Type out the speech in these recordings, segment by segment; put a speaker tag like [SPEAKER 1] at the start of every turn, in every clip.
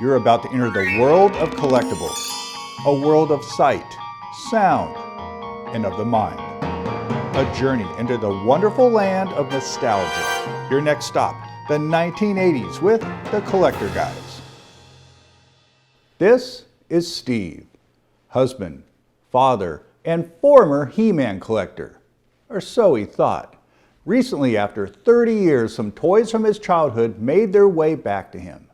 [SPEAKER 1] You're about to enter the world of collectibles, a world of sight, sound, and of the mind. A journey into the wonderful land of nostalgia. Your next stop, the 1980s with the Collector Guys. This is Steve, husband, father, and former He-Man collector, or so he thought. Recently, after 30 years, some toys from his childhood made their way back to him,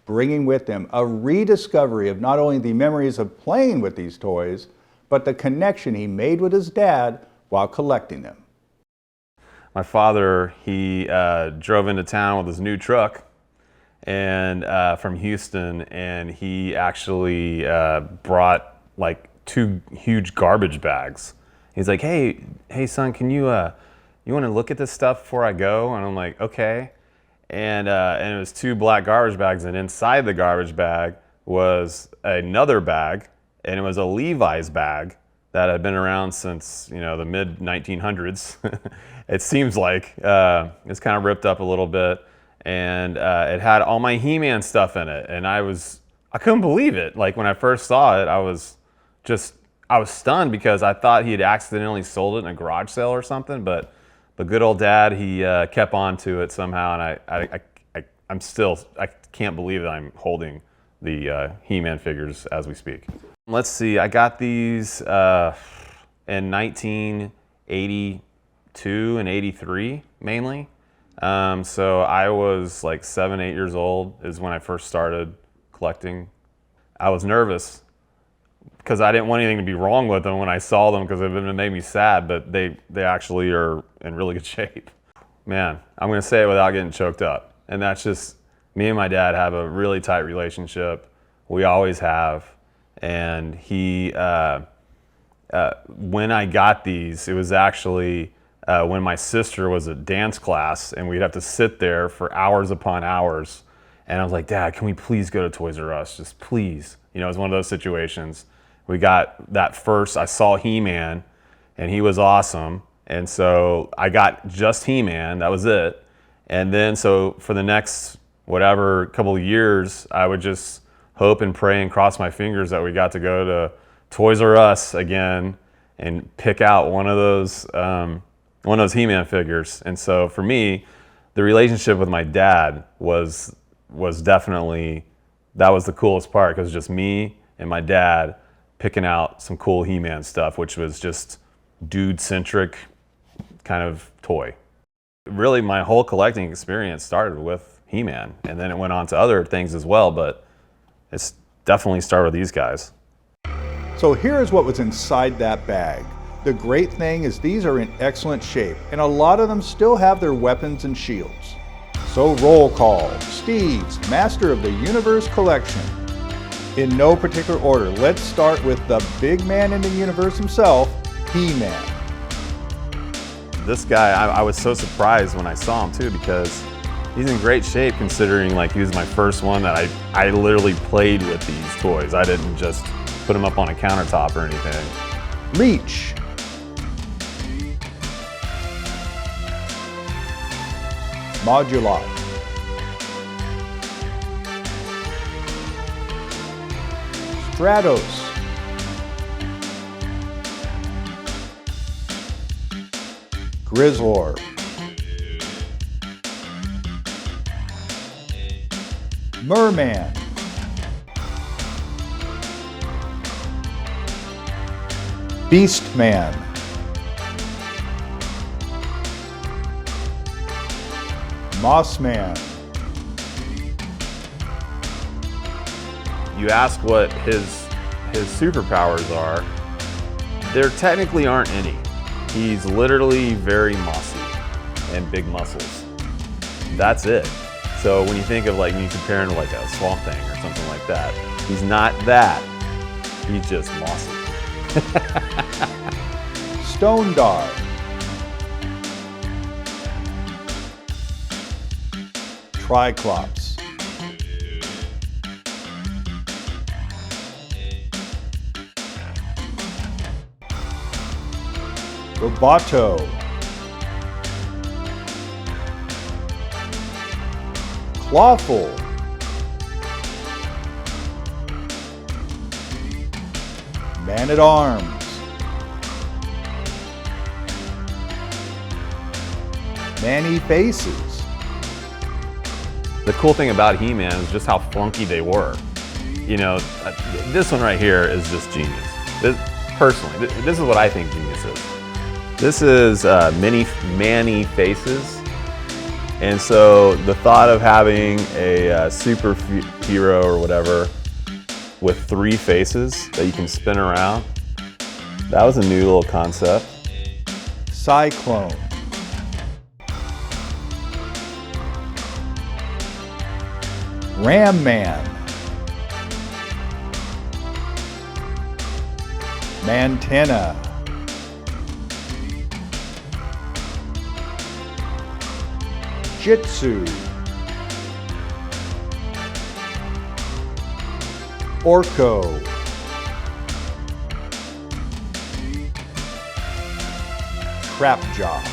[SPEAKER 1] bringing with them a rediscovery of not only the memories of playing with these toys, but the connection he made with his dad while collecting them.
[SPEAKER 2] My father, he drove into town with his new truck and from Houston, and he actually brought like 2 huge garbage bags. He's like, hey son, can you want to look at this stuff before I go? And I'm like, okay. And it was 2 black garbage bags, and inside the garbage bag was another bag, and it was a Levi's bag that had been around since, you know, the mid 1900s. It seems like it's kind of ripped up a little bit, and it had all my He-Man stuff in it, and I couldn't believe it. Like when I first saw it, I was stunned because I thought he had accidentally sold it in a garage sale or something, but good old dad, he kept on to it somehow, and I can't believe that I'm holding the He-Man figures as we speak. Let's see, I got these in 1982 and 83 mainly. So I was like 7, 8 years old is when I first started collecting. I was nervous because I didn't want anything to be wrong with them when I saw them, because it made me sad, but they actually are in really good shape. Man, I'm gonna say it without getting choked up. And that's just, me and my dad have a really tight relationship. We always have. And he, when I got these, it was actually when my sister was at dance class, and we'd have to sit there for hours upon hours. And I was like, Dad, can we please go to Toys R Us? Just please. You know, it was one of those situations. We got that first, I saw He-Man, and he was awesome. And so I got just He-Man, that was it. And then so for the next, whatever, couple of years, I would just hope and pray and cross my fingers that we got to go to Toys R Us again and pick out one of those He-Man figures. And so for me, the relationship with my dad was definitely, that was the coolest part, because it was just me and my dad picking out some cool He-Man stuff, which was just dude-centric kind of toy. Really, my whole collecting experience started with He-Man, and then it went on to other things as well, but it's definitely started with these guys.
[SPEAKER 1] So here is what was inside that bag. The great thing is these are in excellent shape, and a lot of them still have their weapons and shields. So roll call, Steve's Master of the Universe collection. In no particular order, let's start with the big man in the universe himself, He-Man.
[SPEAKER 2] This guy, I was so surprised when I saw him too, because he's in great shape, considering like he was my first one that I literally played with these toys. I didn't just put him up on a countertop or anything.
[SPEAKER 1] Leech. Modular. Stratos. Grizzlor. Merman. Beastman. Mossman.
[SPEAKER 2] You ask what his superpowers are, there technically aren't any. He's literally very mossy and big muscles. That's it. So when you think of, like, when you compare him to like a Swamp Thing or something like that, he's not that. He's just mossy.
[SPEAKER 1] Stone Dog. Triclops. Roboto. Clawful. Man-at-Arms, Man-E-Faces,
[SPEAKER 2] The cool thing about He-Man is just how funky they were. You know, this one right here is just genius. Personally, this is what I think genius is. This is mini Man-E-Faces. And so the thought of having a superhero or whatever with 3 faces that you can spin around, that was a new little concept.
[SPEAKER 1] Cyclone, Ram Man, Mantenna, Jitsu, Orko, Trapjaw,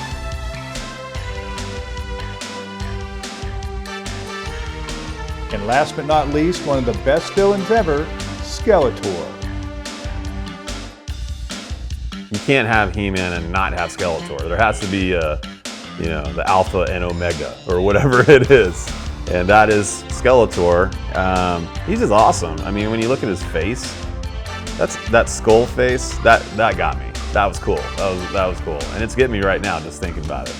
[SPEAKER 1] and last but not least, one of the best villains ever, Skeletor.
[SPEAKER 2] You can't have He-Man and not have Skeletor. There has to be you know, the Alpha and Omega or whatever it is. And that is Skeletor. He's just awesome. I mean, when you look at his face, that skull face, that got me. That was cool. That was cool. And it's getting me right now just thinking about it.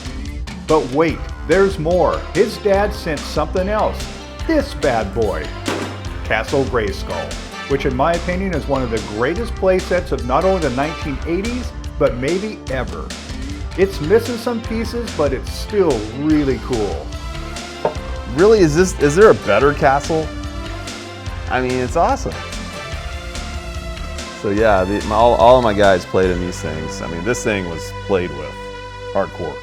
[SPEAKER 1] But wait, there's more. His dad sent something else. This bad boy, Castle Grayskull, which in my opinion is one of the greatest play sets of not only the 1980s, but maybe ever. It's missing some pieces, but it's still really cool.
[SPEAKER 2] Really, is there a better castle? I mean, it's awesome. So yeah, all of my guys played in these things. I mean, this thing was played with hardcore.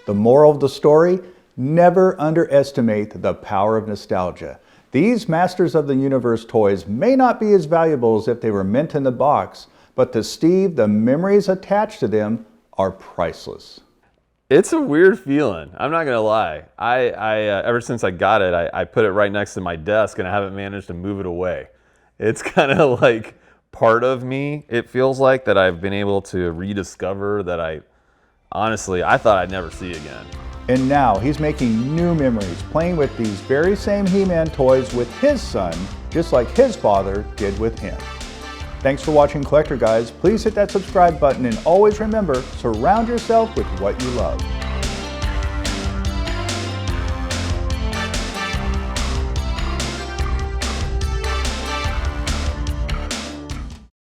[SPEAKER 1] The moral of the story, never underestimate the power of nostalgia. These Masters of the Universe toys may not be as valuable as if they were mint in the box, but to Steve, the memories attached to them are priceless.
[SPEAKER 2] It's a weird feeling. I'm not gonna lie. I ever since I got it, I put it right next to my desk and I haven't managed to move it away. It's kind of like part of me. It feels like that I've been able to rediscover that I thought I'd never see again.
[SPEAKER 1] And now he's making new memories playing with these very same He-Man toys with his son, just like his father did with him. Thanks for watching Collector Guys. Please hit that subscribe button and always remember, surround yourself with what you love.